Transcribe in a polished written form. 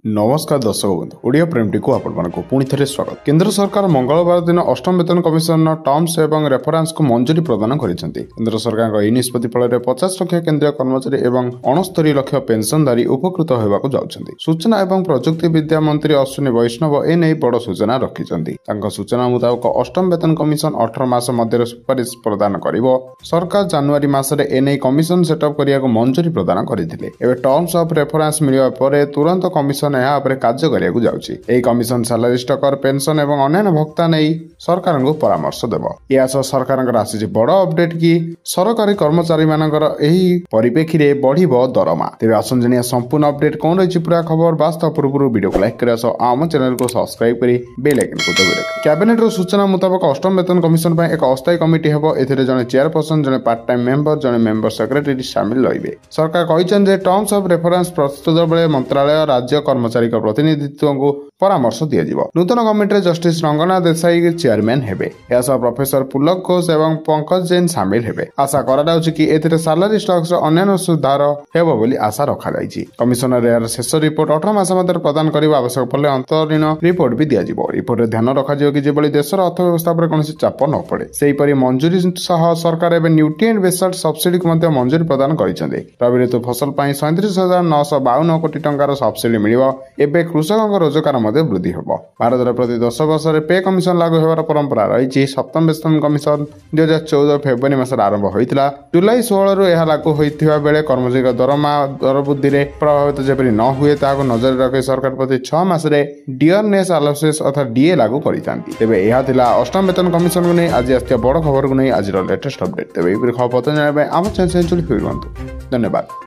नमस्कार दर्शक बंधु ओडिया प्रेमटी को आपको पुणी थे स्वागत। केंद्र सरकार मंगलवार दिन अष्टम वेतन कमिशन टर्म्स एवं रेफरेंस को मंजूरी प्रदान करते। केंद्र सरकार यह निष्पत्ति फल 50 लाख केंद्रीय कर्मचारी एवं 69 लाख पेंशनधारी उपकृत होगा जाउछन्ति। सूचना एवं प्रजुक्ति विद्या मंत्री अश्विनी वैष्णव एने बड़ सूचना रखिछन्ति। सूचना मुताबक अष्टम वेतन कमिशन 18 मास मध्य सुपारिश प्रदान करिवो। सरकार जनवरी मासरे एने कमिशन सेटअप करिया मंजूरी प्रदान करथिले। एबे टर्म्स ऑफ रेफरेंस मिलिबा परे तुरंत कमिशन कार्य करिया जाउछि। एही कमिशन सैलरी स्टकर पेंशन एवं अन्य भत्ता नहीं सरकार को परामर्श देव। या सरकार आसी बड़ अपडेट कि सरकारी कर्मचारी मानकर एही परिप्रेक्षी रे बढ़िबो दरमा। तेबे आसन जनिया संपूर्ण अपडेट कोन रहिछि पूरा खबर वास्तव पूर्व वीडियो को लाइक करिया आम चैनल को सब्सक्राइब करी बेल आइकन को दबाइ रख। कैबिनेट रो सूचना मुताबिक अष्टम वेतन कमिशन एक अस्थायी कमिटी हेबो। एथिरे जने चेयरपर्सन जने पार्ट टाइम मेंबर जने मेंबर सेक्रेटरी शामिल रहिबे। सरकार कहिछन जे टर्म्स ऑफ रेफरेंस प्रस्तुत बेले मंत्रालय राज्य कर्मचारी प्रतिनिधित्व को परामर्श दिया। नूतन कमिटी जस्टिस रंगना देसाई चेयरमैन हेबे। प्रोफेसर पुलक घोष एवं पंकज जैन शामिल हेबे। आशा कराଯାଉଛି कि एथिरे सैलरी स्टक्स अन्य सुधार हेबो बोली आशा रखा जायछि। कमिशनर यार शेष रिपोर्ट 18 मास मध्य प्रदान करबा आवश्यक पड़े अंतरीण रिपोर्ट भी दिया जिवो। रिपोर्ट रे ध्यान रखा जिवो कि जेबोली देशर अर्थव्यवस्था पर कोनोसी चाप न पड़े। सेही परि मंजूरी सह सरकार एबे न्यूट्रिएंट बेस्ड सब्सिडी को मध्य मंजूरी प्रदान करिसेंते। रबि ऋतु फसल पई 37,952 कोटी टंकार सब्सिडी मिलिबो। एबे कृषकों रोजगार वृद्धि होब। भारत प्रति 10 वर्ष पे कमिशन लागू होवार परंपरा रही। सप्तम वेतन कमिशन 2014 फेब्रुआरी मास आरंभ होता। जुलाई 16 रु यह लागू होता बेले कर्मचारी दरमा दर वृद्धि में प्रभावित जेपरी न हुए ताको नजर रखी सरकार प्रति 6 मास डियरनेस अलाउंस अर्थात डीए लागू करते। तेबे यह थिला अष्टम वेतन कमिशन को नहीं आज आसता बड़ खबर को नहीं आज लेटेस्ट अपडेट। तेबे खबर पता जाना आम चैनल धन्यवाद।